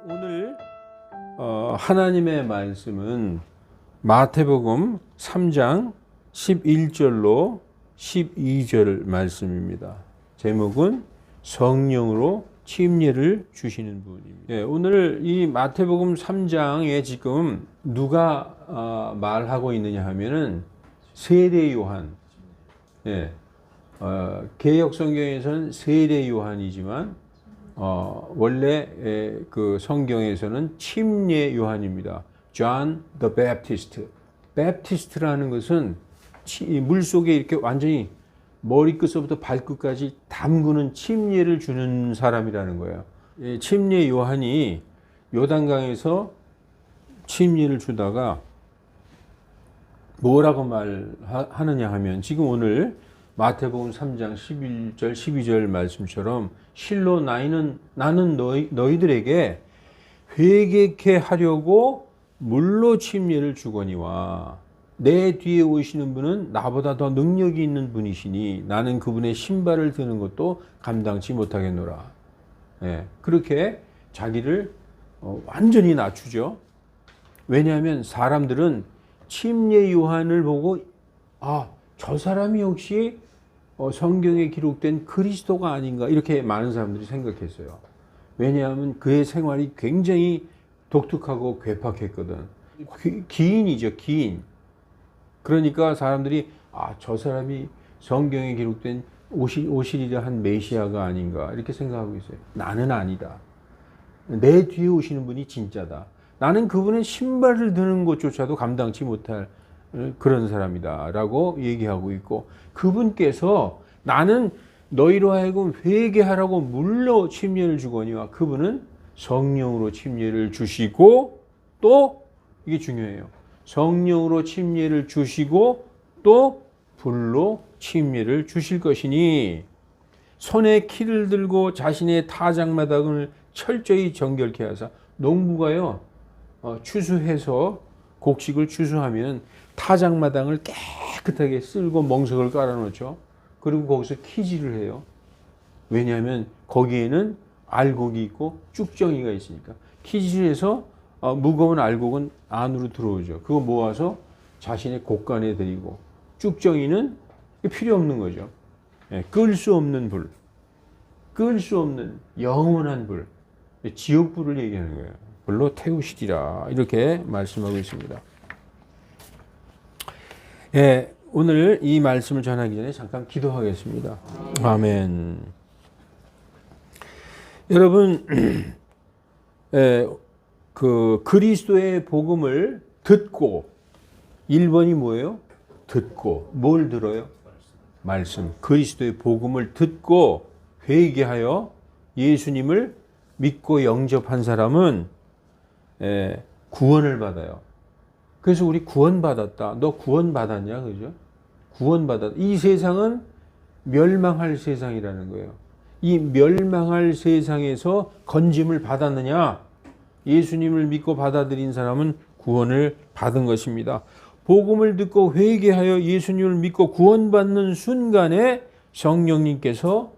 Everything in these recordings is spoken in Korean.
오늘 하나님의 말씀은 마태복음 3장 11절로 12절 말씀입니다. 제목은 성령으로 침례를 주시는 분입니다. 오늘 이 마태복음 3장에 지금 누가 말하고 있느냐 하면은 세례 요한. 개역 성경에서는 세례 요한이지만 원래 그 성경에서는 침례 요한입니다. John the Baptist. Baptist라는 것은 물 속에 이렇게 완전히 머리끝부터 발끝까지 담그는 침례를 주는 사람이라는 거예요. 침례 요한이 요단강에서 침례를 주다가 뭐라고 말하느냐 하면 지금 오늘 마태복음 3장 11절 12절 말씀처럼 실로 나는 너희들에게 회개케 하려고 물로 침례를 주거니와 내 뒤에 오시는 분은 나보다 더 능력이 있는 분이시니 나는 그분의 신발을 드는 것도 감당치 못하겠노라. 그렇게 자기를 완전히 낮추죠. 왜냐하면 사람들은 침례 요한을 보고 저 사람이 혹시 성경에 기록된 그리스도가 아닌가 이렇게 많은 사람들이 생각했어요. 왜냐하면 그의 생활이 굉장히 독특하고 괴팍했거든. 기인이죠, 기인. 그러니까 사람들이 저 사람이 성경에 기록된 오시리라 한 메시아가 아닌가 이렇게 생각하고 있어요. 나는 아니다. 내 뒤에 오시는 분이 진짜다. 나는 그분의 신발을 드는 것조차도 감당치 못할 그런 사람이다 라고 얘기하고 있고, 그분께서 나는 너희로 하여금 회개하라고 물로 침례를 주거니와 그분은 성령으로 침례를 주시고, 또 이게 중요해요. 성령으로 침례를 주시고 또 불로 침례를 주실 것이니 손에 키를 들고 자신의 타작마당을 철저히 정결케 하사. 농부가요 추수해서 곡식을 추수하면 타작마당을 깨끗하게 쓸고 멍석을 깔아놓죠. 그리고 거기서 키질을 해요. 왜냐하면 거기에는 알곡이 있고 쭉정이가 있으니까. 키질해서 무거운 알곡은 안으로 들어오죠. 그거 모아서 자신의 곡간에 들이고, 쭉정이는 필요 없는 거죠. 끌 수 없는 불, 끌 수 없는 영원한 불, 지옥불을 얘기하는 거예요. 불로 태우시리라 이렇게 말씀하고 있습니다. 오늘 이 말씀을 전하기 전에 잠깐 기도하겠습니다. 아멘. 여러분, 그 그리스도의 복음을 듣고, 1번이 뭐예요? 듣고. 뭘 들어요? 말씀. 그리스도의 복음을 듣고 회개하여 예수님을 믿고 영접한 사람은 구원을 받아요. 그래서 우리 구원받았다. 너 구원받았냐? 그죠? 구원받았다. 이 세상은 멸망할 세상이라는 거예요. 이 멸망할 세상에서 건짐을 받았느냐? 예수님을 믿고 받아들인 사람은 구원을 받은 것입니다. 복음을 듣고 회개하여 예수님을 믿고 구원받는 순간에 성령님께서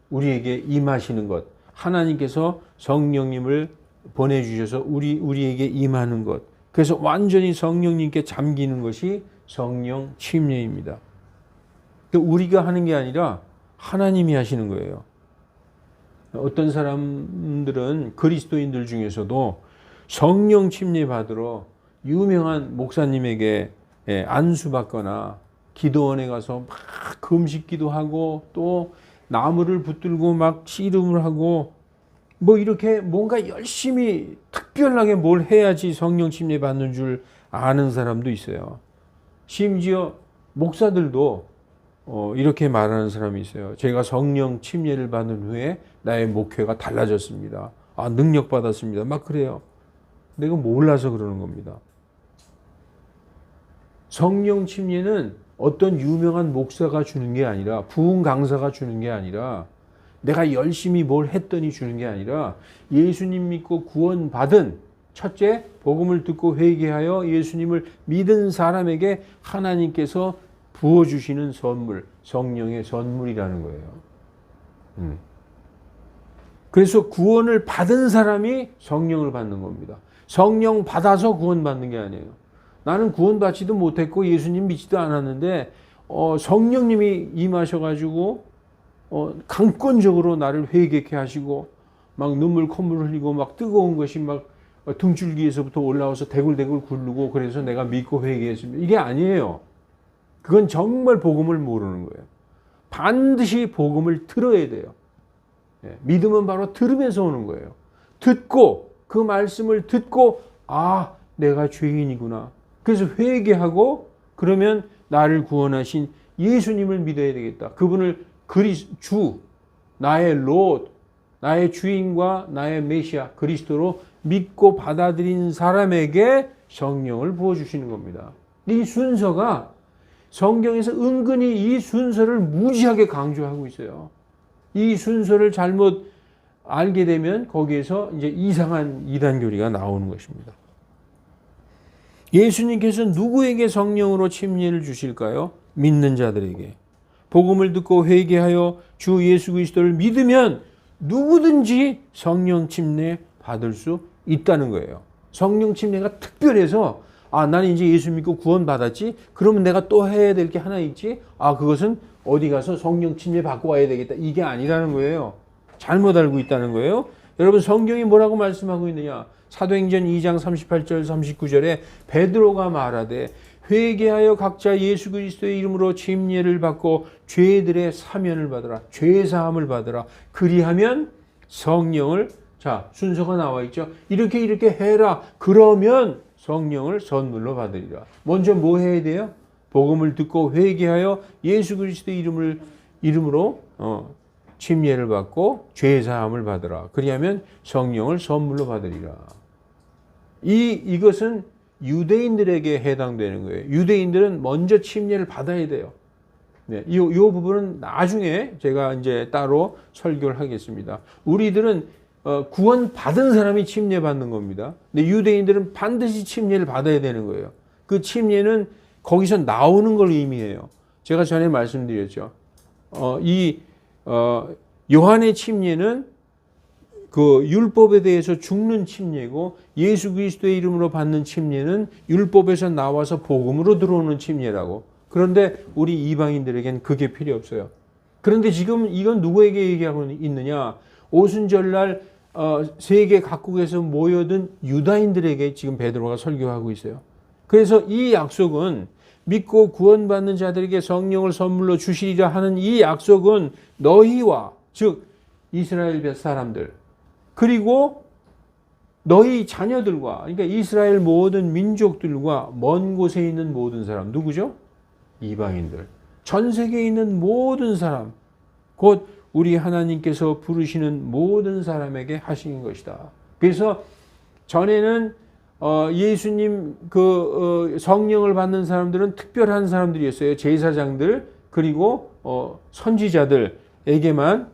우리에게 임하시는 것, 하나님께서 성령님을 보내주셔서 우리에게 임하는 것, 그래서 완전히 성령님께 잠기는 것이 성령 침례입니다. 우리가 하는 게 아니라 하나님이 하시는 거예요. 어떤 사람들은 그리스도인들 중에서도 성령 침례 받으러 유명한 목사님에게 안수받거나 기도원에 가서 막 금식 기도하고 또 나무를 붙들고 막 씨름을 하고 뭐 이렇게 뭔가 열심히 특별하게 뭘 해야지 성령 침례 받는 줄 아는 사람도 있어요. 심지어 목사들도 이렇게 말하는 사람이 있어요. 제가 성령 침례를 받은 후에 나의 목회가 달라졌습니다. 능력 받았습니다. 막 그래요. 내가 몰라서 그러는 겁니다. 성령 침례는 어떤 유명한 목사가 주는 게 아니라, 부흥 강사가 주는 게 아니라, 내가 열심히 뭘 했더니 주는 게 아니라, 예수님 믿고 구원받은, 첫째 복음을 듣고 회개하여 예수님을 믿은 사람에게 하나님께서 부어주시는 선물, 성령의 선물이라는 거예요. 그래서 구원을 받은 사람이 성령을 받는 겁니다. 성령 받아서 구원받는 게 아니에요. 나는 구원받지도 못했고 예수님 믿지도 않았는데 성령님이 임하셔가지고 강권적으로 나를 회개케 하시고 막 눈물 콧물 흘리고 막 뜨거운 것이 막 등줄기에서부터 올라와서 대굴대굴 굴르고 그래서 내가 믿고 회개했습니다. 이게 아니에요. 그건 정말 복음을 모르는 거예요. 반드시 복음을 들어야 돼요. 믿음은 바로 들으면서 오는 거예요. 듣고 그 말씀을 듣고 내가 죄인이구나. 그래서 회개하고 그러면 나를 구원하신 예수님을 믿어야 되겠다. 그분을 주, 나의 롯, 나의 주인과 나의 메시아 그리스도로 믿고 받아들인 사람에게 성령을 부어주시는 겁니다. 이 순서가 성경에서 은근히 이 순서를 무지하게 강조하고 있어요. 이 순서를 잘못 알게 되면 거기에서 이제 이상한 이단교리가 나오는 것입니다. 예수님께서 누구에게 성령으로 침례를 주실까요? 믿는 자들에게. 복음을 듣고 회개하여 주 예수 그리스도를 믿으면 누구든지 성령 침례 받을 수 있다는 거예요. 성령 침례가 특별해서 나는 이제 예수 믿고 구원 받았지. 그러면 내가 또 해야 될 게 하나 있지. 그것은 어디 가서 성령 침례 받고 와야 되겠다. 이게 아니라는 거예요. 잘못 알고 있다는 거예요. 여러분 성경이 뭐라고 말씀하고 있느냐. 사도행전 2장 38절 39절에 베드로가 말하되 회개하여 각자 예수 그리스도의 이름으로 침례를 받고 죄들의 사면을 받으라. 죄사함을 받으라. 그리하면 성령을 순서가 나와 있죠. 이렇게 해라. 그러면 성령을 선물로 받으리라. 먼저 뭐 해야 돼요? 복음을 듣고 회개하여 예수 그리스도의 이름으로 침례를 받고 죄사함을 받으라. 그리하면 성령을 선물로 받으리라. 이것은 유대인들에게 해당되는 거예요. 유대인들은 먼저 침례를 받아야 돼요. 이 부분은 나중에 제가 이제 따로 설교를 하겠습니다. 우리들은 구원 받은 사람이 침례 받는 겁니다. 근데 유대인들은 반드시 침례를 받아야 되는 거예요. 그 침례는 거기서 나오는 걸 의미해요. 제가 전에 말씀드렸죠. 요한의 침례는 그 율법에 대해서 죽는 침례고 예수 그리스도의 이름으로 받는 침례는 율법에서 나와서 복음으로 들어오는 침례라고. 그런데 우리 이방인들에겐 그게 필요 없어요. 그런데 지금 이건 누구에게 얘기하고 있느냐? 오순절날 세계 각국에서 모여든 유다인들에게 지금 베드로가 설교하고 있어요. 그래서 이 약속은 믿고 구원받는 자들에게 성령을 선물로 주시리라 하는 이 약속은 너희와 즉 이스라엘 사람들 그리고 너희 자녀들과 그러니까 이스라엘 모든 민족들과 먼 곳에 있는 모든 사람 누구죠? 이방인들. 전 세계에 있는 모든 사람 곧 우리 하나님께서 부르시는 모든 사람에게 하신 것이다. 그래서 전에는 예수님 성령을 받는 사람들은 특별한 사람들이었어요. 제사장들 그리고 선지자들에게만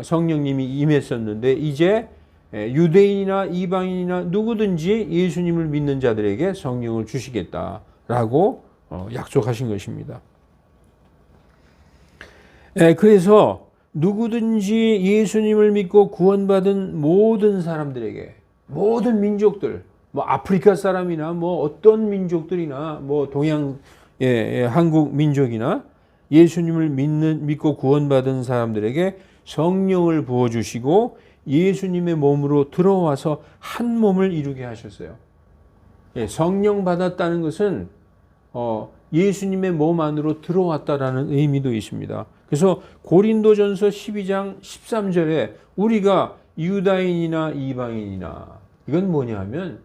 성령님이 임했었는데 이제 유대인이나 이방인이나 누구든지 예수님을 믿는 자들에게 성령을 주시겠다라고 약속하신 것입니다. 그래서 누구든지 예수님을 믿고 구원받은 모든 사람들에게 모든 민족들 아프리카 사람이나 어떤 민족들이나 동양 한국 민족이나 예수님을 믿고 구원받은 사람들에게 성령을 부어주시고 예수님의 몸으로 들어와서 한 몸을 이루게 하셨어요. 성령 받았다는 것은 예수님의 몸 안으로 들어왔다라는 의미도 있습니다. 그래서 고린도전서 12장 13절에 우리가 유다인이나 이방인이나 이건 뭐냐 하면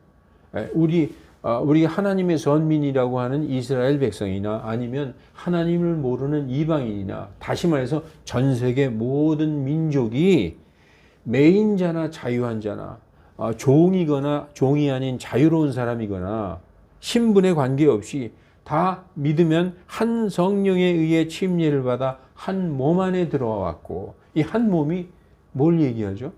우리 하나님의 선민이라고 하는 이스라엘 백성이나 아니면 하나님을 모르는 이방인이나 다시 말해서 전 세계 모든 민족이 매인자나 자유한 자나 종이거나 종이 아닌 자유로운 사람이거나 신분에 관계없이 다 믿으면 한 성령에 의해 침례를 받아 한 몸 안에 들어와 왔고 이 한 몸이 뭘 얘기하죠?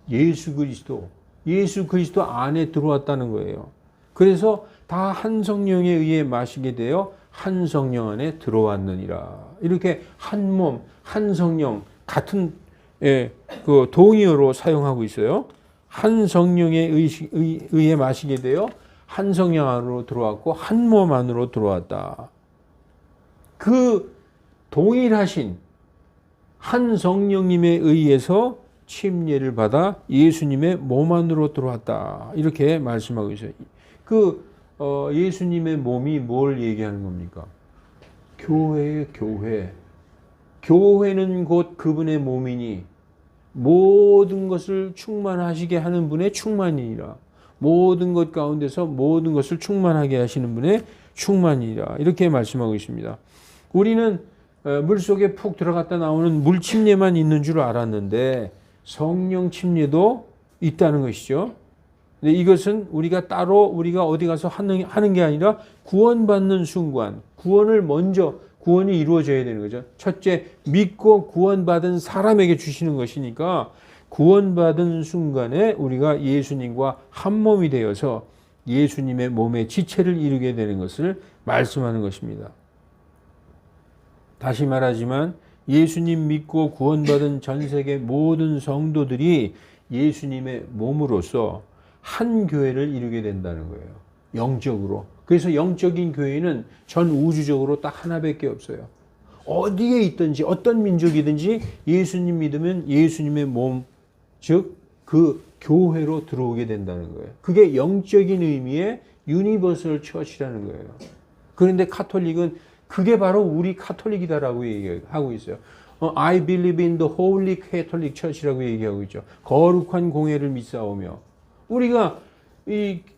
예수 그리스도. 예수 그리스도 안에 들어왔다는 거예요. 그래서 다 한 성령에 의해 마시게 되어 한 성령 안에 들어왔느니라. 이렇게 한 몸, 한 성령, 같은 그 동의어로 사용하고 있어요. 한 성령에 의해 마시게 되어 한 성령 안으로 들어왔고 한 몸 안으로 들어왔다. 그 동일하신 한 성령님에 의해서 침례를 받아 예수님의 몸 안으로 들어왔다. 이렇게 말씀하고 있어요. 예수님의 몸이 뭘 얘기하는 겁니까? 교회예요, 교회. 교회는 곧 그분의 몸이니 모든 것을 충만하시게 하는 분의 충만이니라. 모든 것 가운데서 모든 것을 충만하게 하시는 분의 충만이니라. 이렇게 말씀하고 있습니다. 우리는 물속에 푹 들어갔다 나오는 물 침례만 있는 줄 알았는데 성령 침례도 있다는 것이죠. 근데 이것은 우리가 따로 우리가 어디 가서 하는 게 아니라 구원받는 순간, 구원이 이루어져야 되는 거죠. 첫째, 믿고 구원받은 사람에게 주시는 것이니까 구원받은 순간에 우리가 예수님과 한 몸이 되어서 예수님의 몸의 지체를 이루게 되는 것을 말씀하는 것입니다. 다시 말하지만 예수님 믿고 구원받은 전 세계 모든 성도들이 예수님의 몸으로서 한 교회를 이루게 된다는 거예요. 영적으로. 그래서 영적인 교회는 전 우주적으로 딱 하나밖에 없어요. 어디에 있든지 어떤 민족이든지 예수님 믿으면 예수님의 몸, 즉 그 교회로 들어오게 된다는 거예요. 그게 영적인 의미의 유니버설 처치라는 거예요. 그런데 카톨릭은 그게 바로 우리 카톨릭이다라고 얘기하고 있어요. I believe in the Holy Catholic Church라고 얘기하고 있죠. 거룩한 공회를 믿사오며 우리가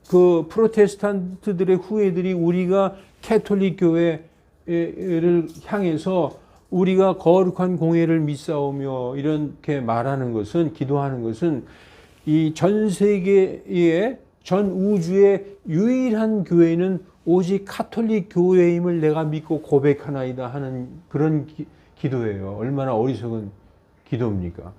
그 프로테스탄트들의 후예들이 우리가 캐톨릭 교회를 향해서 우리가 거룩한 공회를 믿사오며 이렇게 말하는 것은, 기도하는 것은 이 전 세계의 전 우주의 유일한 교회는 오직 카톨릭 교회임을 내가 믿고 고백하나이다 하는 그런 기도예요. 얼마나 어리석은 기도입니까?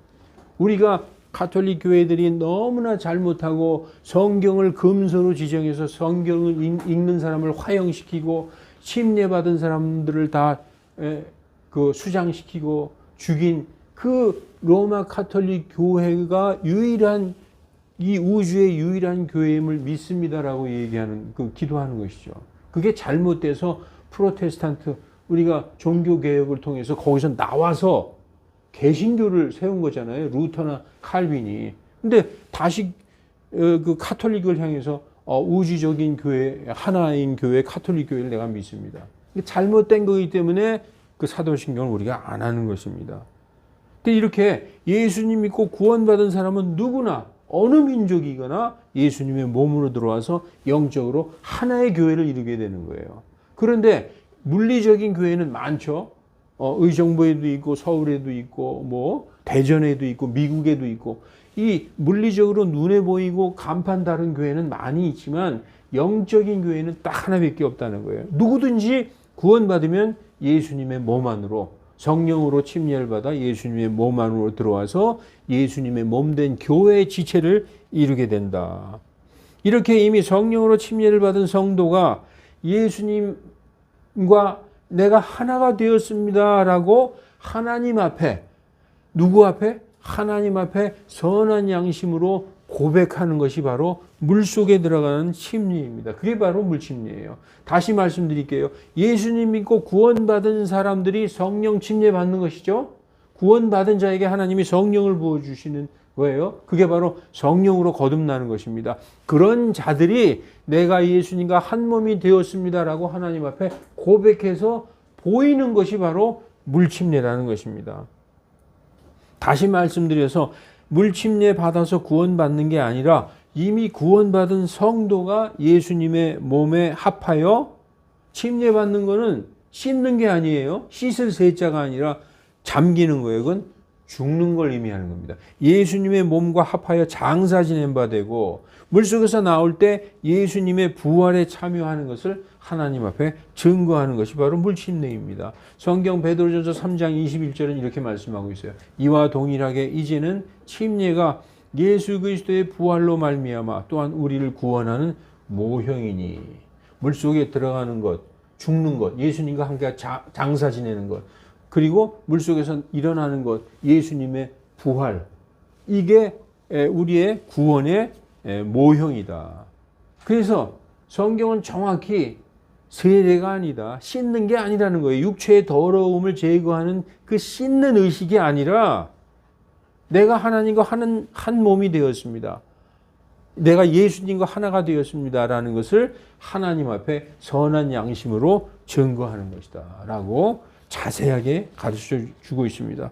우리가 카톨릭 교회들이 너무나 잘못하고 성경을 금서로 지정해서 성경을 읽는 사람을 화형시키고 침례받은 사람들을 다 수장시키고 죽인 그 로마 카톨릭 교회가 유일한 이 우주의 유일한 교회임을 믿습니다라고 얘기하는 기도하는 것이죠. 그게 잘못돼서 프로테스탄트 우리가 종교 개혁을 통해서 거기서 나와서 개신교를 세운 거잖아요. 루터나 칼빈이. 근데 다시 그 카톨릭을 향해서 우주적인 교회, 하나인 교회, 카톨릭 교회를 내가 믿습니다. 잘못된 거기 때문에 그 사도신경을 우리가 안 하는 것입니다. 근데 이렇게 예수님 믿고 구원받은 사람은 누구나 어느 민족이거나 예수님의 몸으로 들어와서 영적으로 하나의 교회를 이루게 되는 거예요. 그런데 물리적인 교회는 많죠. 의정부에도 있고 서울에도 있고 뭐 대전에도 있고 미국에도 있고 이 물리적으로 눈에 보이고 간판 다른 교회는 많이 있지만 영적인 교회는 딱 하나밖에 없다는 거예요. 누구든지 구원받으면 예수님의 몸 안으로 성령으로 침례를 받아 예수님의 몸 안으로 들어와서 예수님의 몸된 교회의 지체를 이루게 된다. 이렇게 이미 성령으로 침례를 받은 성도가 예수님과 내가 하나가 되었습니다라고 하나님 앞에, 누구 앞에? 하나님 앞에 선한 양심으로 고백하는 것이 바로 물속에 들어가는 침례입니다. 그게 바로 물침례예요. 다시 말씀드릴게요. 예수님 믿고 구원받은 사람들이 성령 침례 받는 것이죠. 구원받은 자에게 하나님이 성령을 부어주시는 거예요. 그게 바로 성령으로 거듭나는 것입니다. 그런 자들이 내가 예수님과 한 몸이 되었습니다라고 하나님 앞에 고백해서 보이는 것이 바로 물침례라는 것입니다. 다시 말씀드려서 물침례 받아서 구원받는 게 아니라 이미 구원받은 성도가 예수님의 몸에 합하여 침례받는 거는 씻는 게 아니에요. 씻을 세자가 아니라 잠기는 거예요. 그건 죽는 걸 의미하는 겁니다. 예수님의 몸과 합하여 장사 지낸 바 되고 물속에서 나올 때 예수님의 부활에 참여하는 것을 하나님 앞에 증거하는 것이 바로 물침례입니다. 성경 베드로전서 3장 21절은 이렇게 말씀하고 있어요. 이와 동일하게 이제는 침례가 예수 그리스도의 부활로 말미암아 또한 우리를 구원하는 모형이니 물속에 들어가는 것, 죽는 것, 예수님과 함께 장사 지내는 것, 그리고 물속에서 일어나는 것, 예수님의 부활. 이게 우리의 구원의 모형이다. 그래서 성경은 정확히 세례가 아니다. 씻는 게 아니라는 거예요. 육체의 더러움을 제거하는 그 씻는 의식이 아니라 내가 하나님과 한 몸이 되었습니다. 내가 예수님과 하나가 되었습니다라는 것을 하나님 앞에 선한 양심으로 증거하는 것이다 라고 자세하게 가르쳐 주고 있습니다.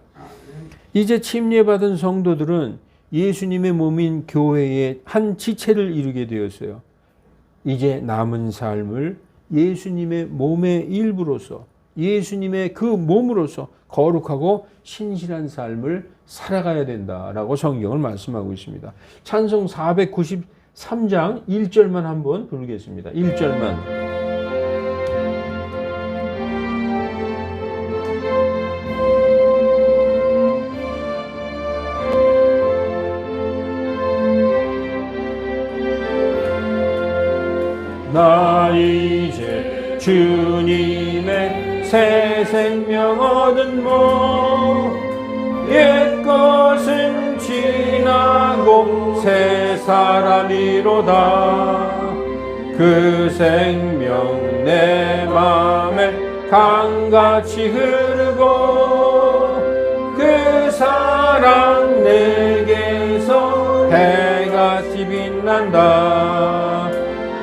이제 침례받은 성도들은 예수님의 몸인 교회의 한 지체를 이루게 되었어요. 이제 남은 삶을 예수님의 몸의 일부로서, 예수님의 그 몸으로서 거룩하고 신실한 삶을 살아가야 된다라고 성경을 말씀하고 있습니다. 찬송 493장 1절만 한번 부르겠습니다. 1절만. 나 이제 주님의 새 생명 얻은 몸 옛것은 지나고 새 사람이로다. 그 생명 내 맘에 강같이 흐르고 그 사랑 내게서 해같이 빛난다.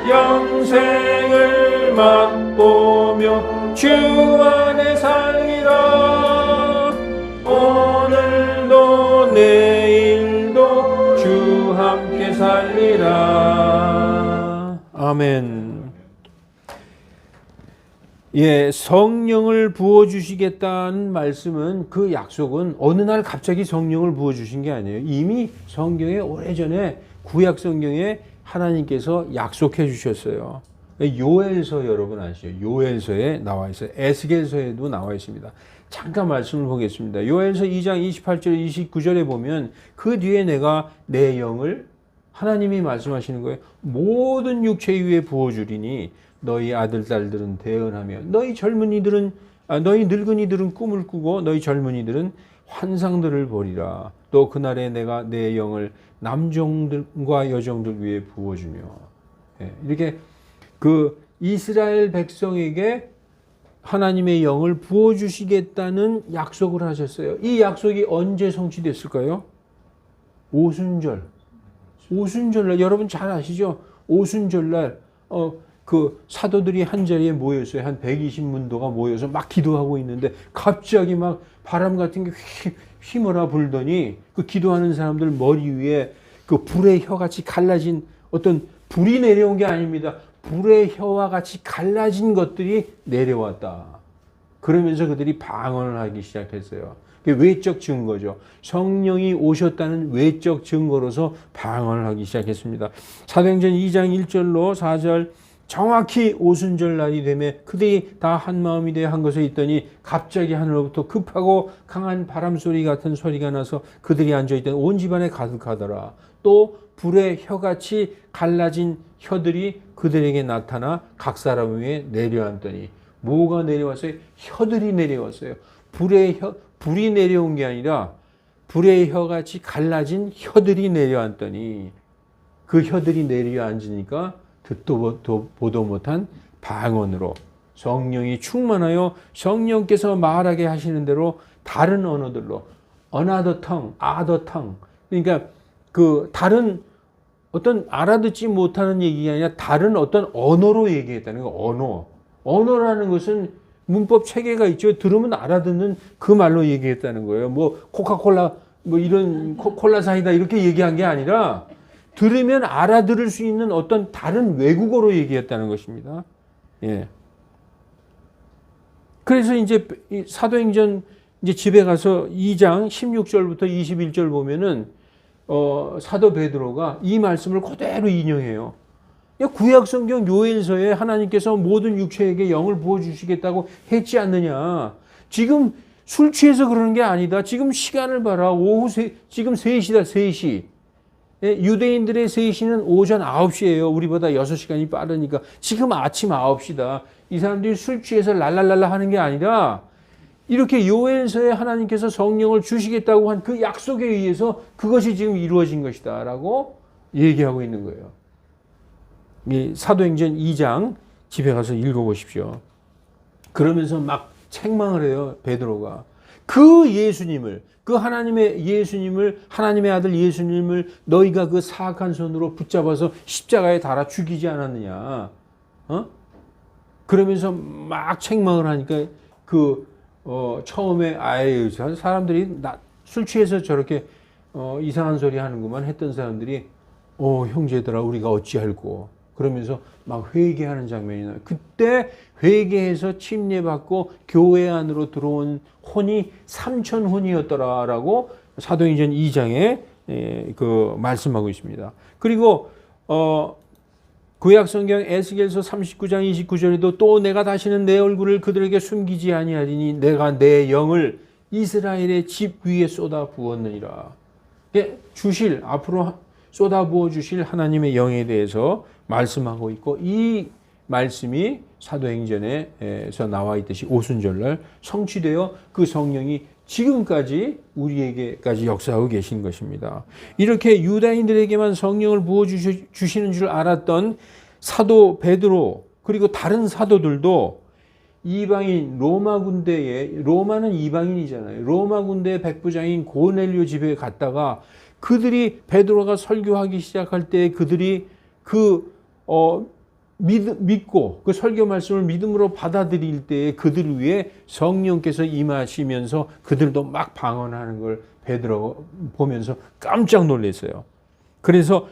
영생을 맛보며 주 안에 살리라. 오늘도 내일도 주 함께 살리라. 아멘. 예, 성령을 부어주시겠다는 말씀은 그 약속은 어느 날 갑자기 성령을 부어주신 게 아니에요. 이미 성경에 오래전에 구약 성경에 하나님께서 약속해 주셨어요. 요엘서 여러분 아시죠? 요엘서에 나와 있어요. 에스겔서에도 나와 있습니다. 잠깐 말씀을 보겠습니다. 요엘서 2장 28절 29절에 보면 그 뒤에 내가 내 영을 하나님이 말씀하시는 거예요. 모든 육체 위에 부어주리니 너희 아들 딸들은 대언하며 너희 늙은이들은 꿈을 꾸고 너희 젊은이들은 환상들을 보리라. 또 그날에 내가 내 영을 남종들과 여종들 위에 부어주며. 이렇게 그 이스라엘 백성에게 하나님의 영을 부어주시겠다는 약속을 하셨어요. 이 약속이 언제 성취됐을까요? 오순절날. 여러분 잘 아시죠? 오순절날 그 사도들이 한 자리에 모였어요. 한 120문도가 모여서 막 기도하고 있는데 갑자기 막 바람 같은 게 휘몰아 불더니 그 기도하는 사람들 머리 위에 그 불의 혀같이 갈라진 어떤 불이 내려온 게 아닙니다. 불의 혀와 같이 갈라진 것들이 내려왔다. 그러면서 그들이 방언을 하기 시작했어요. 그게 외적 증거죠. 성령이 오셨다는 외적 증거로서 방언을 하기 시작했습니다. 사도행전 2장 1절로 4절 정확히 오순절 날이 되매 그들이 다 한마음이 되어 한 것에 있더니 갑자기 하늘로부터 급하고 강한 바람소리 같은 소리가 나서 그들이 앉아있던 온 집안에 가득하더라. 또 불의 혀같이 갈라진 혀들이 그들에게 나타나 각 사람 위에 내려앉더니 뭐가 내려왔어요? 혀들이 내려왔어요. 불이 내려온 게 아니라 불의 혀같이 갈라진 혀들이 내려앉더니 그 혀들이 내려앉으니까 듣도 보도 못한 방언으로 성령이 충만하여 성령께서 말하게 하시는 대로 다른 언어들로 another tongue, other tongue. 그러니까 그 다른 어떤 알아듣지 못하는 얘기가 아니라 다른 어떤 언어로 얘기했다는 거. 언어라는 것은 문법 체계가 있죠. 들으면 알아듣는 그 말로 얘기했다는 거예요. 뭐 코카콜라 뭐 이런 콜라 사이다 이렇게 얘기한 게 아니라 들으면 알아들을 수 있는 어떤 다른 외국어로 얘기했다는 것입니다. 예. 그래서 이제 사도행전 이제 집에 가서 2장 16절부터 21절 보면은 사도 베드로가 이 말씀을 그대로 인용해요. 구약 성경 요엘서에 하나님께서 모든 육체에게 영을 부어 주시겠다고 했지 않느냐. 지금 술 취해서 그러는 게 아니다. 지금 시간을 봐라. 지금 3시다. 3시. 유대인들의 3시는 오전 9시예요. 우리보다 6시간이 빠르니까. 지금 아침 9시다. 이 사람들이 술 취해서 랄랄랄라 하는 게 아니라 이렇게 요엘서에 하나님께서 성령을 주시겠다고 한 그 약속에 의해서 그것이 지금 이루어진 것이다 라고 얘기하고 있는 거예요. 이 사도행전 2장 집에 가서 읽어보십시오. 그러면서 막 책망을 해요. 베드로가. 그 예수님을, 그 하나님의 예수님을, 하나님의 아들 예수님을 너희가 그 사악한 손으로 붙잡아서 십자가에 달아 죽이지 않았느냐. 그러면서 막 책망을 하니까 처음에 아유 사람들이 술 취해서 저렇게 이상한 소리 하는구만 했던 사람들이 형제들아 우리가 어찌할꼬 그러면서 막 회개하는 장면이 나요. 그때 회개해서 침례받고 교회 안으로 들어온 혼이 3,000혼이었더라라고 사도행전 2장에 말씀하고 있습니다. 그리고 구약성경 에스겔서 39장 29절에도 또 내가 다시는 내 얼굴을 그들에게 숨기지 아니하리니 내가 내 영을 이스라엘의 집 위에 쏟아 부었느니라. 앞으로 쏟아 부어 주실 하나님의 영에 대해서 말씀하고 있고 이 말씀이 사도행전에서 나와 있듯이 오순절날 성취되어 그 성령이 지금까지 우리에게까지 역사하고 계신 것입니다. 이렇게 유다인들에게만 성령을 부어주시는 줄 알았던 사도 베드로 그리고 다른 사도들도 이방인 로마 군대에 로마는 이방인이잖아요. 로마 군대의 백부장인 고넬료 집에 갔다가 그들이 베드로가 설교하기 시작할 때 그들이 믿고 그 설교 말씀을 믿음으로 받아들일 때에 그들 위에 성령께서 임하시면서 그들도 막 방언하는 걸 베드로가 보면서 깜짝 놀랐어요. 그래서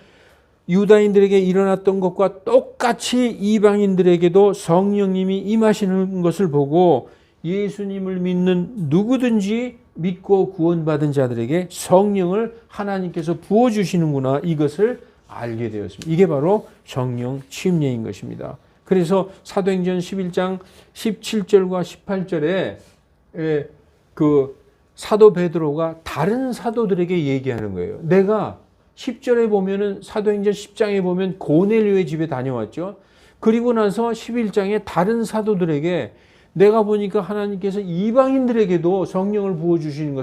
유다인들에게 일어났던 것과 똑같이 이방인들에게도 성령님이 임하시는 것을 보고 예수님을 믿는 누구든지 믿고 구원받은 자들에게 성령을 하나님께서 부어주시는구나 이것을 알게 되었습니다. 이게 바로 성령 침례인 것입니다. 그래서 사도행전 11장 17절과 18절에 그 사도 베드로가 다른 사도들에게 얘기하는 거예요. 내가 10절에 보면은 사도행전 10장에 보면 고넬료의 집에 다녀왔죠. 그리고 나서 11장에 다른 사도들에게 내가 보니까 하나님께서 이방인들에게도 성령을 부어주시는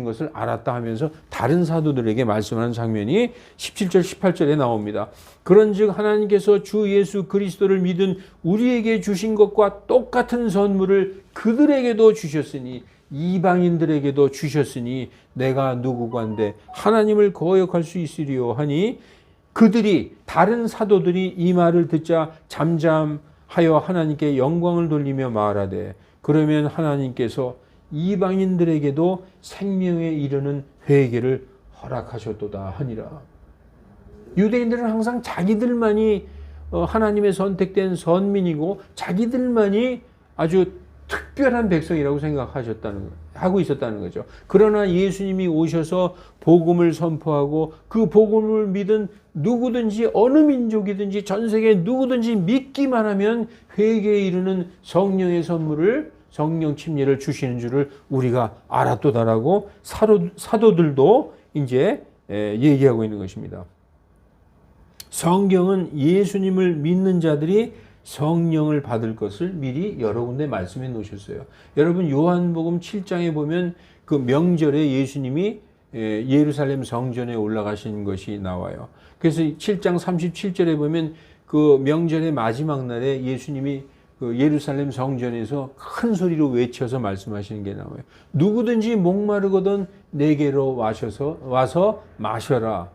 것을 알았다 하면서 다른 사도들에게 말씀하는 장면이 17절 18절에 나옵니다. 그런즉 하나님께서 주 예수 그리스도를 믿은 우리에게 주신 것과 똑같은 선물을 그들에게도 주셨으니 이방인들에게도 주셨으니 내가 누구관데 하나님을 거역할 수 있으리요 하니 그들이 다른 사도들이 이 말을 듣자 잠잠하여 하나님께 영광을 돌리며 말하되 그러면 하나님께서 이방인들에게도 생명에 이르는 회개를 허락하셨도다 하니라. 유대인들은 항상 자기들만이 하나님의 선택된 선민이고 자기들만이 아주 특별한 백성이라고 하고 있었다는 거죠. 그러나 예수님이 오셔서 복음을 선포하고 그 복음을 믿은 누구든지 어느 민족이든지 전 세계 누구든지 믿기만 하면 회개에 이르는 성령의 선물을 성령 침례를 주시는 줄을 우리가 알았도다라고 사도들도 이제 얘기하고 있는 것입니다. 성경은 예수님을 믿는 자들이 성령을 받을 것을 미리 여러 군데 말씀해 놓으셨어요. 여러분 요한복음 7장에 보면 그 명절에 예수님이 예루살렘 성전에 올라가신 것이 나와요. 그래서 7장 37절에 보면 그 명절의 마지막 날에 예수님이 그 예루살렘 성전에서 큰 소리로 외쳐서 말씀하시는 게 나와요. 누구든지 목마르거든 내게로 와서 마셔라.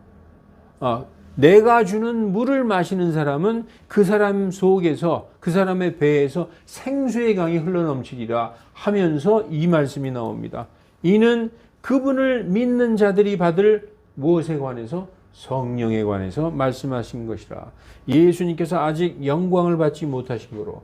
내가 주는 물을 마시는 사람은 그 사람 속에서 그 사람의 배에서 생수의 강이 흘러넘치리라 하면서 이 말씀이 나옵니다. 이는 그분을 믿는 자들이 받을 무엇에 관해서? 성령에 관해서 말씀하신 것이라. 예수님께서 아직 영광을 받지 못하신 거로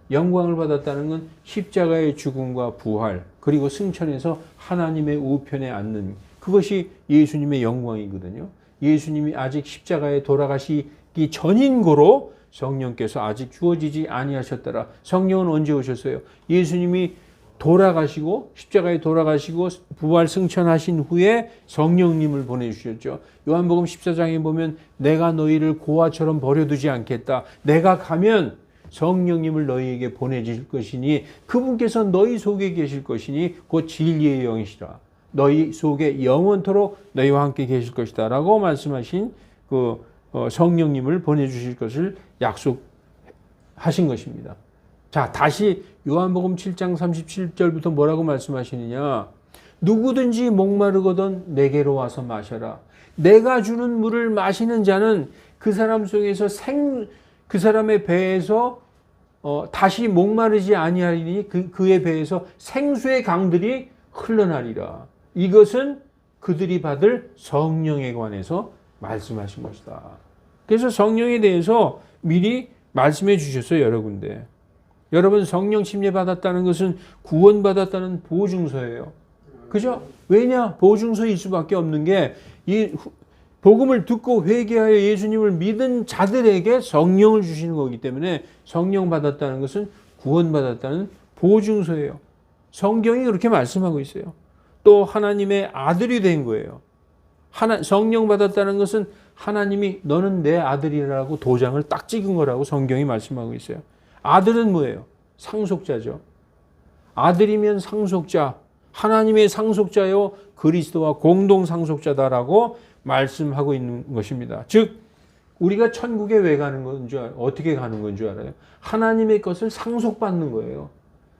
영광을 받았다는 건 십자가의 죽음과 부활 그리고 승천해서 하나님의 우편에 앉는 그것이 예수님의 영광이거든요. 예수님이 아직 십자가에 돌아가시기 전인 거로 성령께서 아직 주어지지 아니하셨더라. 성령은 언제 오셨어요? 예수님이 돌아가시고 십자가에 돌아가시고 부활 승천하신 후에 성령님을 보내주셨죠. 요한복음 14장에 보면 내가 너희를 고아처럼 버려두지 않겠다. 내가 가면 성령님을 너희에게 보내주실 것이니 그분께서 너희 속에 계실 것이니 곧 진리의 영이시라. 너희 속에 영원토록 너희와 함께 계실 것이다 라고 말씀하신 그 성령님을 보내주실 것을 약속하신 것입니다. 자, 다시 요한복음 7장 37절부터 뭐라고 말씀하시느냐. 누구든지 목마르거든 내게로 와서 마셔라. 내가 주는 물을 마시는 자는 그 사람 속에서 그 사람의 배에서 다시 목마르지 아니하리니 그의 배에서 생수의 강들이 흘러나리라. 이것은 그들이 받을 성령에 관해서 말씀하신 것이다. 그래서 성령에 대해서 미리 말씀해 주셨어요, 여러 군데. 여러분, 성령 침례 받았다는 것은 구원받았다는 보증서예요. 그죠? 왜냐? 보증서일 수밖에 없는 게 이 복음을 듣고 회개하여 예수님을 믿은 자들에게 성령을 주시는 거기 때문에 성령 받았다는 것은 구원받았다는 보증서예요. 성경이 그렇게 말씀하고 있어요. 또 하나님의 아들이 된 거예요. 성령 받았다는 것은 하나님이 너는 내 아들이라고 도장을 딱 찍은 거라고 성경이 말씀하고 있어요. 아들은 뭐예요? 상속자죠. 아들이면 상속자, 하나님의 상속자요 그리스도와 공동 상속자다라고 말씀하고 있는 것입니다. 즉 우리가 천국에 왜 가는 건 줄 알아요? 어떻게 가는 건 줄 알아요? 하나님의 것을 상속받는 거예요.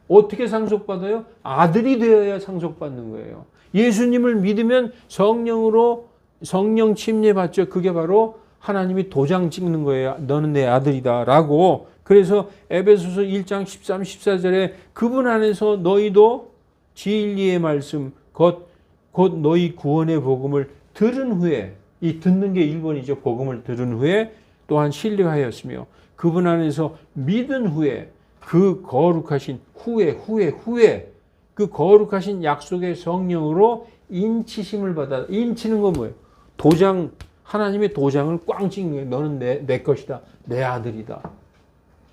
어떻게 상속받아요? 아들이 되어야 상속받는 거예요. 예수님을 믿으면 성령 침례 받죠. 그게 바로 하나님이 도장 찍는 거예요. 너는 내 아들이다 라고. 그래서 에베소서 1장 13, 14절에 그분 안에서 너희도 진리의 말씀 곧 너희 구원의 복음을 들은 후에, 이 듣는 게 1번이죠. 복음을 들은 후에 또한 신뢰하였으며 그분 안에서 믿은 후에 그 거룩하신 후에 그 거룩하신 약속의 성령으로 인치심을 받아. 인치는 건 뭐예요? 도장, 하나님의 도장을 꽝 찍는 거예요. 너는 내 것이다. 내 아들이다.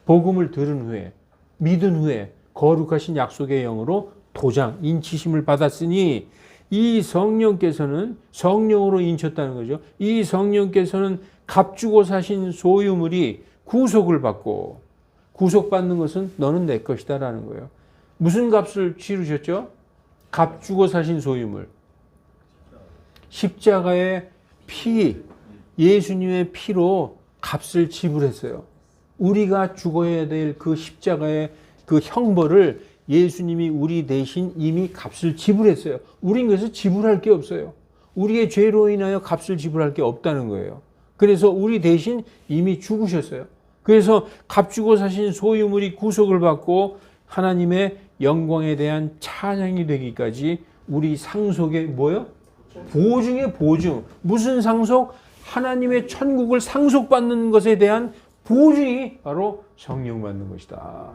복음을 들은 후에, 믿은 후에 거룩하신 약속의 영으로 도장, 인치심을 받았으니 이 성령께서는 성령으로 인쳤다는 거죠. 이 성령께서는 값주고 사신 소유물이 구속을 받고, 구속받는 것은 너는 내 것이다 라는 거예요. 무슨 값을 치르셨죠? 값주고 사신 소유물. 십자가의 피, 예수님의 피로 값을 지불했어요. 우리가 죽어야 될 그 십자가의 그 형벌을 예수님이 우리 대신 이미 값을 지불했어요. 우린 그래서 지불할 게 없어요. 우리의 죄로 인하여 값을 지불할 게 없다는 거예요. 그래서 우리 대신 이미 죽으셨어요. 그래서 값주고 사신 소유물이 구속을 받고 하나님의 영광에 대한 찬양이 되기까지 우리 상속의 뭐요? 보증의 보증. 무슨 상속? 하나님의 천국을 상속받는 것에 대한 보증이 바로 성령 받는 것이다.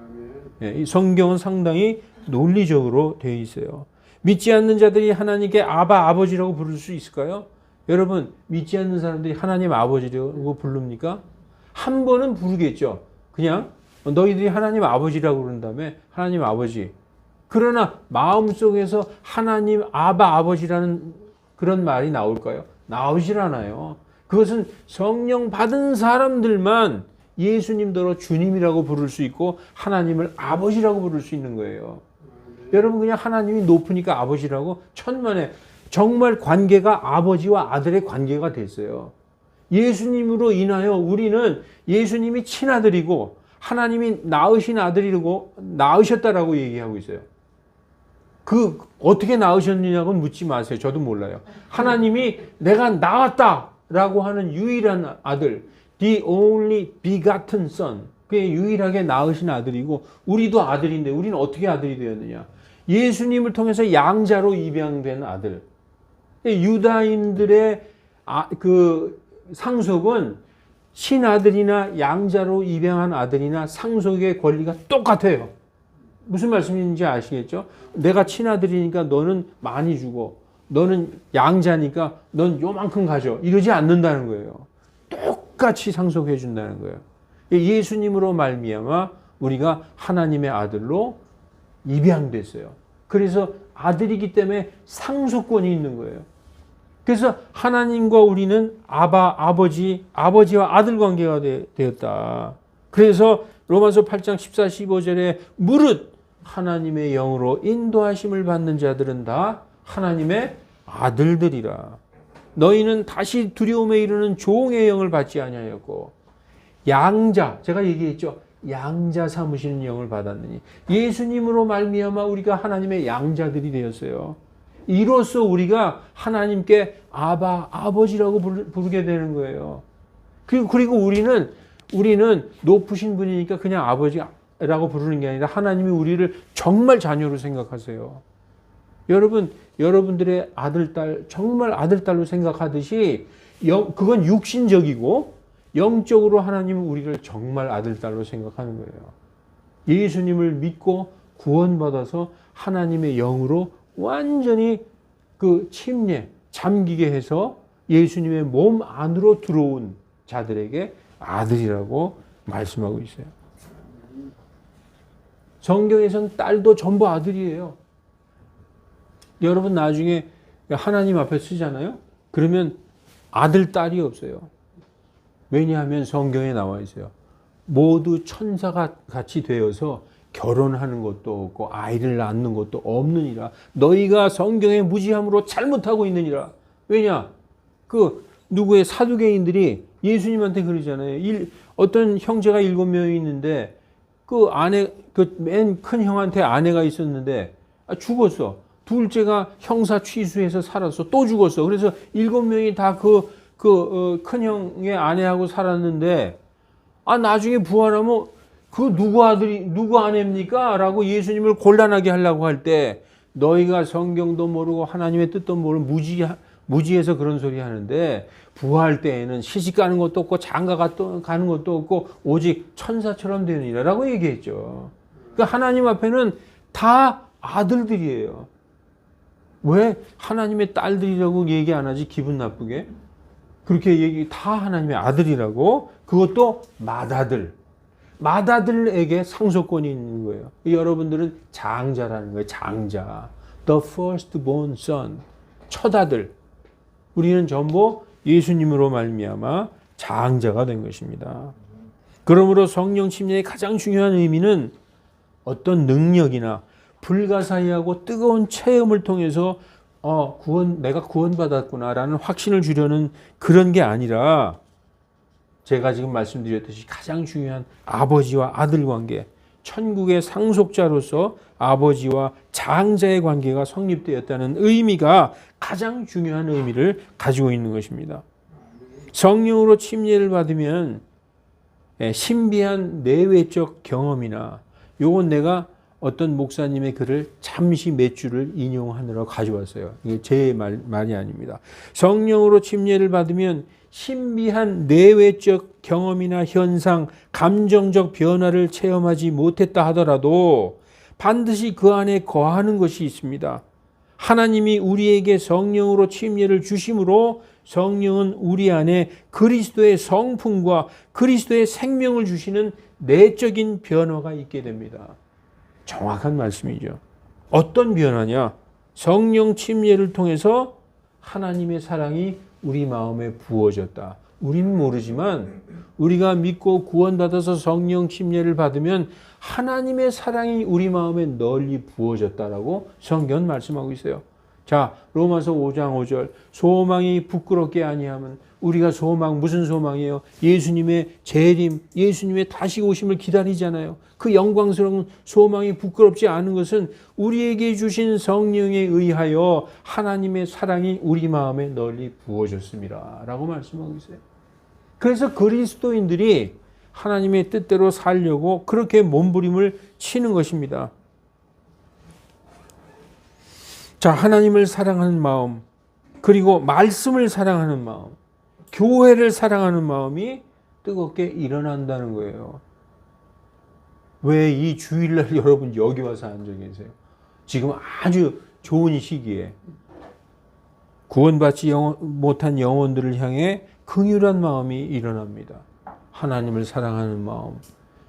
이 성경은 상당히 논리적으로 되어 있어요. 믿지 않는 자들이 하나님께 아바 아버지라고 부를 수 있을까요? 여러분, 믿지 않는 사람들이 하나님 아버지라고 부릅니까? 한 번은 부르겠죠. 그냥 너희들이 하나님 아버지라고 그런 다음에 하나님 아버지. 그러나 마음속에서 하나님 아바 아버지라는 그런 말이 나올까요? 나오질 않아요. 그것은 성령 받은 사람들만 예수님더러 주님이라고 부를 수 있고 하나님을 아버지라고 부를 수 있는 거예요. 여러분, 그냥 하나님이 높으니까 아버지라고 천만에 정말 관계가 아버지와 아들의 관계가 됐어요. 예수님으로 인하여 우리는 예수님이 친아들이고 하나님이 낳으신 아들이고 낳으셨다라고 얘기하고 있어요. 그 어떻게 낳으셨느냐고 묻지 마세요. 저도 몰라요. 하나님이 내가 낳았다라고 하는 유일한 아들, The only begotten son. 그게 유일하게 낳으신 아들이고 우리도 아들인데 우리는 어떻게 아들이 되었느냐? 예수님을 통해서 양자로 입양된 아들. 유다인들의 그 상속은 친아들이나 양자로 입양한 아들이나 상속의 권리가 똑같아요. 무슨 말씀인지 아시겠죠? 내가 친아들이니까 너는 많이 주고 너는 양자니까 넌 요만큼 가져. 이러지 않는다는 거예요. 똑같이 상속해 준다는 거예요. 예수님으로 말미암아 우리가 하나님의 아들로 입양됐어요. 그래서 아들이기 때문에 상속권이 있는 거예요. 그래서 하나님과 우리는 아버지와 아들 관계가 되었다. 그래서 로마서 8장 14, 15절에 무릇 하나님의 영으로 인도하심을 받는 자들은 다 하나님의 아들들이라. 너희는 다시 두려움에 이르는 종의 영을 받지 아니하였고 양자, 제가 얘기했죠. 양자 삼으시는 영을 받았느니 예수님으로 말미암아 우리가 하나님의 양자들이 되었어요. 이로써 우리가 하나님께 아바, 아버지라고 부르게 되는 거예요. 그리고 우리는 높으신 분이니까 그냥 아버지라고 부르는 게 아니라 하나님이 우리를 정말 자녀로 생각하세요. 여러분들의 아들, 딸, 정말 아들, 딸로 생각하듯이 그건 육신적이고 영적으로 하나님은 우리를 정말 아들, 딸로 생각하는 거예요. 예수님을 믿고 구원받아서 하나님의 영으로 완전히 그 침례, 잠기게 해서 예수님의 몸 안으로 들어온 자들에게 아들이라고 말씀하고 있어요. 성경에서는 딸도 전부 아들이에요. 여러분 나중에 하나님 앞에 쓰잖아요. 그러면 아들, 딸이 없어요. 왜냐하면 성경에 나와 있어요. 모두 천사가 같이 되어서 결혼하는 것도 없고 아이를 낳는 것도 없느니라. 너희가 성경의 무지함으로 잘못하고 있느니라. 왜냐? 누구의 사두개인들이 예수님한테 그러잖아요. 어떤 형제가 7명이 있는데 맨 큰 형한테 아내가 있었는데 죽었어. 둘째가 형사 취수해서 살았어. 또 죽었어. 그래서 7명이 다 큰 형의 아내하고 살았는데 나중에 부활하면 누구 아내입니까? 라고 예수님을 곤란하게 하려고 할 때 너희가 성경도 모르고 하나님의 뜻도 모르고 무지해서 그런 소리 하는데 부활 때에는 시집 가는 것도 없고 장가 가는 것도 없고 오직 천사처럼 되느니라 라고 얘기했죠. 그러니까 하나님 앞에는 다 아들들이에요. 왜 하나님의 딸들이라고 얘기 안 하지? 기분 나쁘게. 그렇게 다 하나님의 아들이라고. 그것도 맏아들에게 상속권이 있는 거예요. 여러분들은 장자라는 거예요. 장자. The firstborn son. 첫아들. 우리는 전부 예수님으로 말미암아 장자가 된 것입니다. 그러므로 성령 침례의 가장 중요한 의미는 어떤 능력이나 불가사의하고 뜨거운 체험을 통해서 내가 구원받았구나라는 확신을 주려는 그런 게 아니라 제가 지금 말씀드렸듯이 가장 중요한 아버지와 아들 관계, 천국의 상속자로서 아버지와 장자의 관계가 성립되었다는 의미가 가장 중요한 의미를 가지고 있는 것입니다. 성령으로 침례를 받으면 신비한 내외적 경험이나 요건 내가 어떤 목사님의 글을 잠시 몇 줄을 인용하느라 가져왔어요. 이게 제 말이 아닙니다. 성령으로 침례를 받으면 신비한 내외적 경험이나 현상, 감정적 변화를 체험하지 못했다 하더라도 반드시 그 안에 거하는 것이 있습니다. 하나님이 우리에게 성령으로 침례를 주심으로 성령은 우리 안에 그리스도의 성품과 그리스도의 생명을 주시는 내적인 변화가 있게 됩니다. 정확한 말씀이죠. 어떤 변화냐? 성령 침례를 통해서 하나님의 사랑이 우리 마음에 부어졌다. 우리는 모르지만 우리가 믿고 구원받아서 성령 침례를 받으면 하나님의 사랑이 우리 마음에 널리 부어졌다라고 성경은 말씀하고 있어요. 자, 로마서 5장 5절 소망이 부끄럽게 아니하면 우리가 무슨 소망이에요? 예수님의 재림, 예수님의 다시 오심을 기다리잖아요. 그 영광스러운 소망이 부끄럽지 않은 것은 우리에게 주신 성령에 의하여 하나님의 사랑이 우리 마음에 널리 부어졌습니다. 라고 말씀하고 있어요. 그래서 그리스도인들이 하나님의 뜻대로 살려고 그렇게 몸부림을 치는 것입니다. 자, 하나님을 사랑하는 마음, 그리고 말씀을 사랑하는 마음, 교회를 사랑하는 마음이 뜨겁게 일어난다는 거예요. 왜 이 주일날 여러분 여기 와서 앉아 계세요? 지금 아주 좋은 시기에 구원받지 못한 영혼들을 향해 긍휼한 마음이 일어납니다. 하나님을 사랑하는 마음,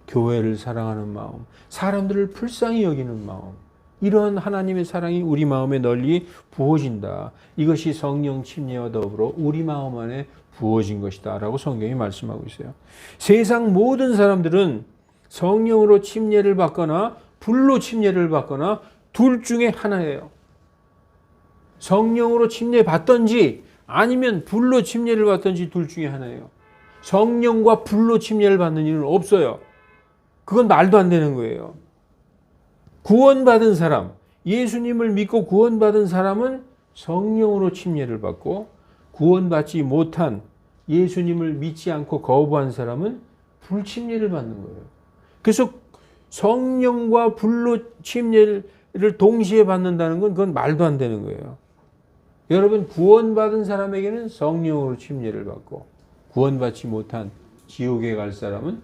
교회를 사랑하는 마음, 사람들을 불쌍히 여기는 마음, 이러한 하나님의 사랑이 우리 마음에 널리 부어진다. 이것이 성령 침례와 더불어 우리 마음 안에 부어진 것이다 라고 성경이 말씀하고 있어요. 세상 모든 사람들은 성령으로 침례를 받거나 불로 침례를 받거나 둘 중에 하나예요. 성령으로 침례 받든지 아니면 불로 침례를 받든지 둘 중에 하나예요. 성령과 불로 침례를 받는 일은 없어요. 그건 말도 안 되는 거예요. 구원받은 사람, 예수님을 믿고 구원받은 사람은 성령으로 침례를 받고, 구원받지 못한 예수님을 믿지 않고 거부한 사람은 불침례를 받는 거예요. 그래서 성령과 불로 침례를 동시에 받는다는 건 그건 말도 안 되는 거예요. 여러분, 구원받은 사람에게는 성령으로 침례를 받고, 구원받지 못한 지옥에 갈 사람은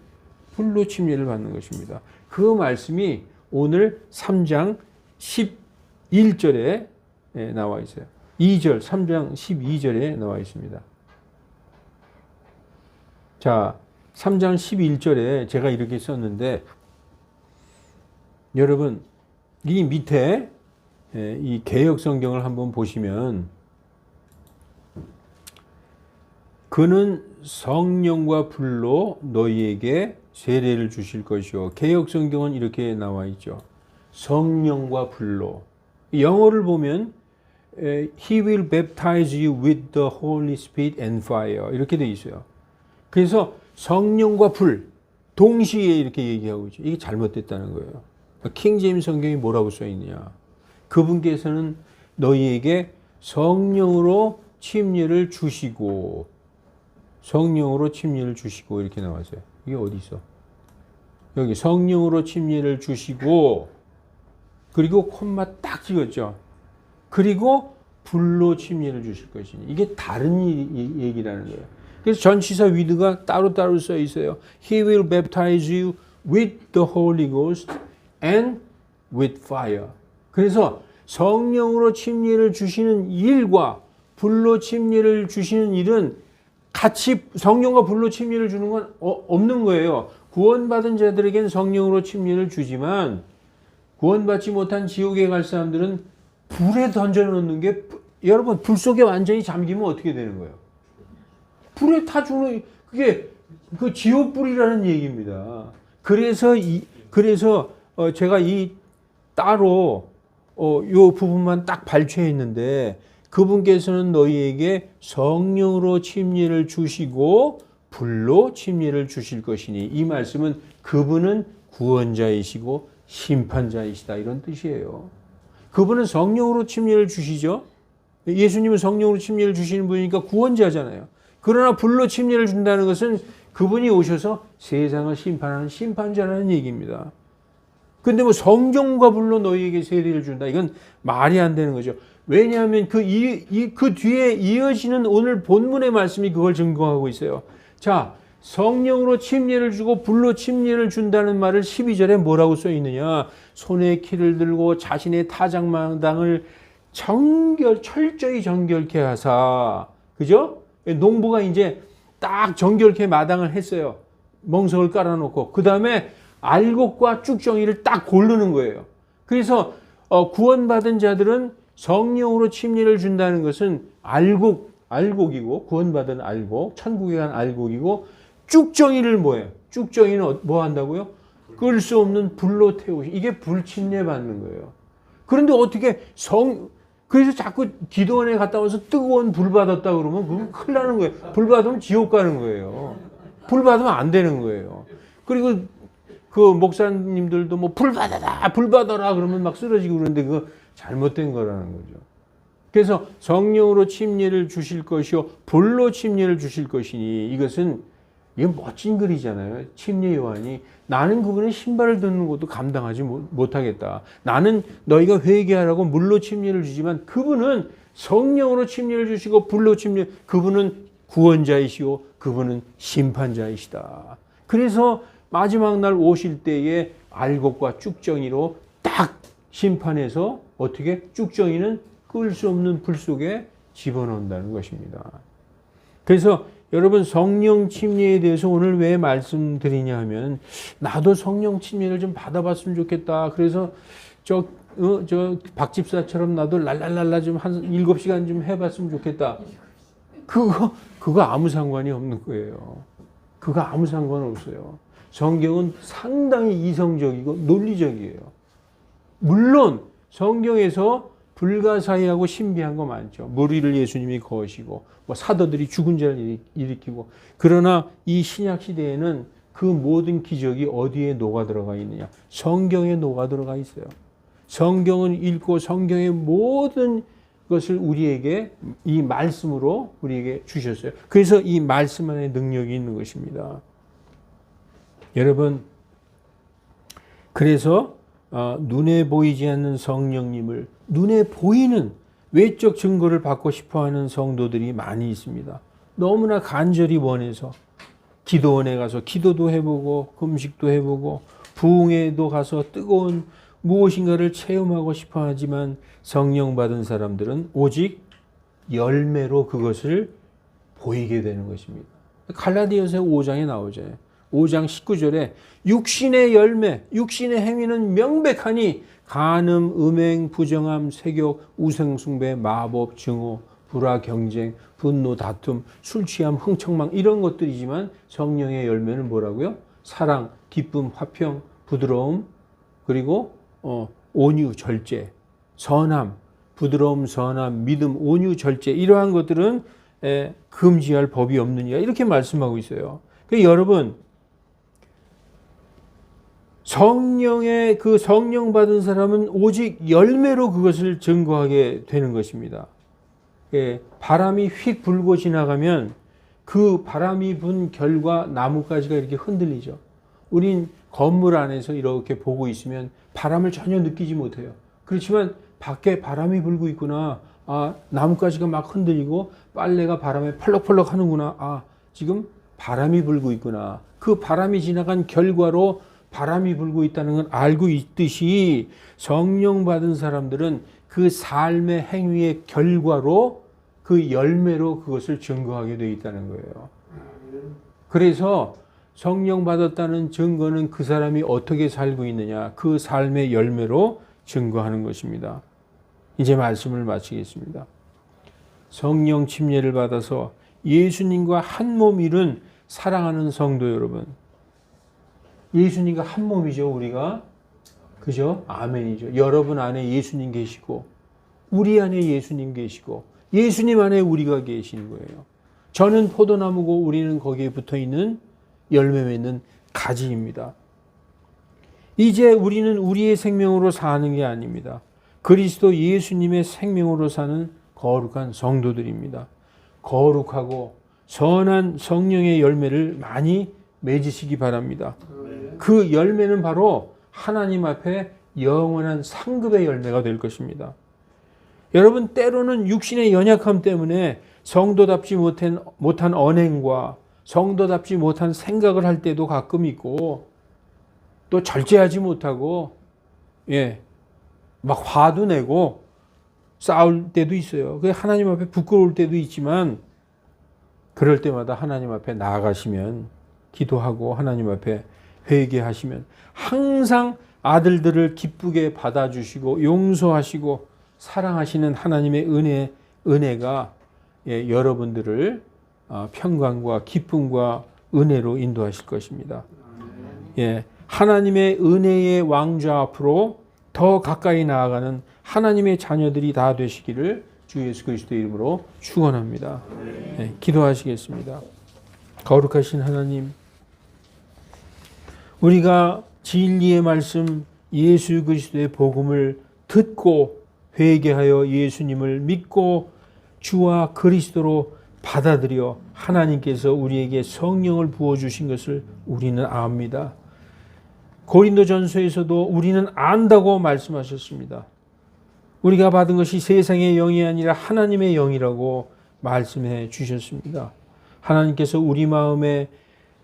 불로 침례를 받는 것입니다. 그 말씀이 오늘 3장 11절에 나와 있어요. 2절, 3장 12절에 나와 있습니다. 자, 3장 11절에 제가 이렇게 썼는데, 여러분, 이 밑에 이 개역 성경을 한번 보시면, 그는 성령과 불로 너희에게 세례를 주실 것이요. 개역 성경은 이렇게 나와 있죠. 성령과 불로. 영어를 보면 He will baptize you with the Holy Spirit and fire. 이렇게 돼 있어요. 그래서 성령과 불 동시에 이렇게 얘기하고 있죠. 이게 잘못됐다는 거예요. 킹제임스 성경이 뭐라고 써 있느냐. 그분께서는 너희에게 성령으로 침례를 주시고, 성령으로 침례를 주시고 이렇게 나왔어요. 이게 어디 있어? 여기 성령으로 침례를 주시고, 그리고 콤마 딱 찍었죠. 그리고 불로 침례를 주실 것이니. 이게 다른 얘기라는 거예요. 그래서 전치사 with가 따로따로 써 있어요. He will baptize you with the Holy Ghost and with fire. 그래서 성령으로 침례를 주시는 일과 불로 침례를 주시는 일은 같이 성령과 불로 침례를 주는 건 없는 거예요. 구원받은 자들에게는 성령으로 침례를 주지만 구원받지 못한 지옥에 갈 사람들은 불에 던져놓는 게, 여러분, 불 속에 완전히 잠기면 어떻게 되는 거예요? 불에 타 죽는, 그게 그 지옥불이라는 얘기입니다. 그래서 제가 이 따로 요 부분만 딱 발췌했는데, 그분께서는 너희에게 성령으로 침례를 주시고 불로 침례를 주실 것이니, 이 말씀은 그분은 구원자이시고 심판자이시다, 이런 뜻이에요. 그분은 성령으로 침례를 주시죠. 예수님은 성령으로 침례를 주시는 분이니까 구원자잖아요. 그러나 불로 침례를 준다는 것은 그분이 오셔서 세상을 심판하는 심판자라는 얘기입니다. 근데 뭐 성령과 불로 너희에게 세례를 준다, 이건 말이 안 되는 거죠. 왜냐하면 그 뒤에 이어지는 오늘 본문의 말씀이 그걸 증거하고 있어요. 자, 성령으로 침례를 주고 불로 침례를 준다는 말을 12절에 뭐라고 써 있느냐. 손에 키를 들고 자신의 타작마당을 철저히 정결케 하사. 그죠? 농부가 이제 딱 정결케 마당을 했어요. 멍석을 깔아놓고. 그 다음에 알곡과 쭉정이를 딱 고르는 거예요. 그래서 구원받은 자들은 성령으로 침례를 준다는 것은 알곡이고, 구원받은 알곡, 천국에 간 알곡이고, 쭉정이를 뭐예요? 쭉정이는 뭐 한다고요? 끌 수 없는 불로 태우시. 이게 불침례 받는 거예요. 그런데 어떻게 그래서 자꾸 기도원에 갔다 와서 뜨거운 불 받았다 그러면 그건 큰일 나는 거예요. 불 받으면 지옥 가는 거예요. 불 받으면 안 되는 거예요. 그리고 그 목사님들도 뭐 불 받아라 그러면 막 쓰러지고 그러는데 그거 잘못된 거라는 거죠. 그래서 성령으로 침례를 주실 것이요 불로 침례를 주실 것이니, 이건 멋진 글이잖아요. 침례 요한이 나는 그분의 신발을 듣는 것도 감당하지 못하겠다. 나는 너희가 회개하라고 물로 침례를 주지만 그분은 성령으로 침례를 주시고 불로 그분은 구원자이시고 그분은 심판자이시다. 그래서 마지막 날 오실 때에 알곡과 쭉정이로 딱 심판해서 어떻게 쭉정이는 끌 수 없는 불 속에 집어넣는다는 것입니다. 그래서 여러분, 성령 침례에 대해서 오늘 왜 말씀드리냐 하면, 나도 성령 침례를 좀 받아봤으면 좋겠다. 그래서 저 박 집사처럼 나도 랄랄랄라 좀 한 7시간 좀 해봤으면 좋겠다. 그거 아무 상관이 없는 거예요. 그거 아무 상관 없어요. 성경은 상당히 이성적이고 논리적이에요. 물론 성경에서 불가사의하고 신비한 거 많죠. 머리를 예수님이 거시고 뭐 사도들이 죽은 자를 일으키고. 그러나 이 신약 시대에는 그 모든 기적이 어디에 녹아 들어가 있느냐? 성경에 녹아 들어가 있어요. 성경은 읽고 성경의 모든 것을 우리에게 이 말씀으로 우리에게 주셨어요. 그래서 이 말씀 안에 능력이 있는 것입니다. 여러분, 그래서 눈에 보이지 않는 성령님을 눈에 보이는 외적 증거를 받고 싶어하는 성도들이 많이 있습니다. 너무나 간절히 원해서 기도원에 가서 기도도 해보고 금식도 해보고 부흥회도 가서 뜨거운 무엇인가를 체험하고 싶어하지만 성령 받은 사람들은 오직 열매로 그것을 보이게 되는 것입니다. 갈라디아서 5장에 나오잖아요. 5장 19절에 육신의 열매, 육신의 행위는 명백하니 간음, 음행, 부정함, 세욕, 우상숭배, 마법, 증오, 불화, 경쟁, 분노, 다툼, 술 취함, 흥청망 이런 것들이지만 성령의 열매는 뭐라고요? 사랑, 기쁨, 화평, 부드러움, 그리고 온유, 절제, 선함, 부드러움, 선함, 믿음, 온유, 절제 이러한 것들은 금지할 법이 없느니라 이렇게 말씀하고 있어요. 그러니까 여러분 성령의 그 성령 받은 사람은 오직 열매로 그것을 증거하게 되는 것입니다. 바람이 휙 불고 지나가면 그 바람이 분 결과 나뭇가지가 이렇게 흔들리죠. 우린 건물 안에서 이렇게 보고 있으면 바람을 전혀 느끼지 못해요. 그렇지만 밖에 바람이 불고 있구나. 아, 나뭇가지가 막 흔들리고 빨래가 바람에 펄럭펄럭 하는구나. 아, 지금 바람이 불고 있구나. 그 바람이 지나간 결과로 바람이 불고 있다는 건 알고 있듯이 성령 받은 사람들은 그 삶의 행위의 결과로 그 열매로 그것을 증거하게 되어 있다는 거예요. 그래서 성령 받았다는 증거는 그 사람이 어떻게 살고 있느냐 그 삶의 열매로 증거하는 것입니다. 이제 말씀을 마치겠습니다. 성령 침례를 받아서 예수님과 한 몸 이룬 사랑하는 성도 여러분, 예수님과 한 몸이죠, 우리가. 그죠? 아멘이죠. 여러분 안에 예수님 계시고, 우리 안에 예수님 계시고, 예수님 안에 우리가 계시는 거예요. 저는 포도나무고 우리는 거기에 붙어 있는 열매 맺는 가지입니다. 이제 우리는 우리의 생명으로 사는 게 아닙니다. 그리스도 예수님의 생명으로 사는 거룩한 성도들입니다. 거룩하고 선한 성령의 열매를 많이 맺으시기 바랍니다. 그 열매는 바로 하나님 앞에 영원한 상급의 열매가 될 것입니다. 여러분, 때로는 육신의 연약함 때문에 성도답지 못한 언행과 성도답지 못한 생각을 할 때도 가끔 있고, 또 절제하지 못하고, 막 화도 내고 싸울 때도 있어요. 그게 하나님 앞에 부끄러울 때도 있지만, 그럴 때마다 하나님 앞에 나아가시면, 기도하고 하나님 앞에 회개하시면 항상 아들들을 기쁘게 받아주시고 용서하시고 사랑하시는 하나님의 은혜가 여러분들을 평강과 기쁨과 은혜로 인도하실 것입니다. 하나님의 은혜의 왕좌 앞으로 더 가까이 나아가는 하나님의 자녀들이 다 되시기를 주 예수 그리스도의 이름으로 축원합니다. 기도하시겠습니다. 거룩하신 하나님, 우리가 진리의 말씀 예수 그리스도의 복음을 듣고 회개하여 예수님을 믿고 주와 그리스도로 받아들여 하나님께서 우리에게 성령을 부어주신 것을 우리는 압니다. 고린도전서에서도 우리는 안다고 말씀하셨습니다. 우리가 받은 것이 세상의 영이 아니라 하나님의 영이라고 말씀해 주셨습니다. 하나님께서 우리 마음에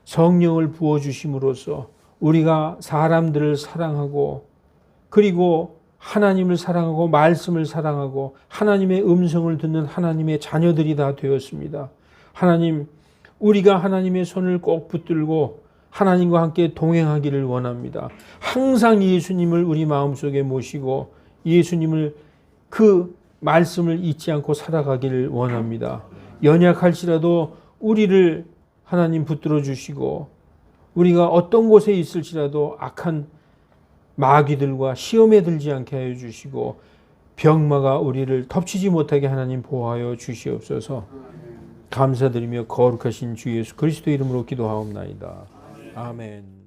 성령을 부어주심으로써 우리가 사람들을 사랑하고 그리고 하나님을 사랑하고 말씀을 사랑하고 하나님의 음성을 듣는 하나님의 자녀들이 다 되었습니다. 하나님, 우리가 하나님의 손을 꼭 붙들고 하나님과 함께 동행하기를 원합니다. 항상 예수님을 우리 마음속에 모시고 예수님을 그 말씀을 잊지 않고 살아가기를 원합니다. 연약할지라도 우리를 하나님 붙들어 주시고 우리가 어떤 곳에 있을지라도 악한 마귀들과 시험에 들지 않게 하여 주시고 병마가 우리를 덮치지 못하게 하나님 보호하여 주시옵소서. 감사드리며 거룩하신 주 예수 그리스도 이름으로 기도하옵나이다. 아멘.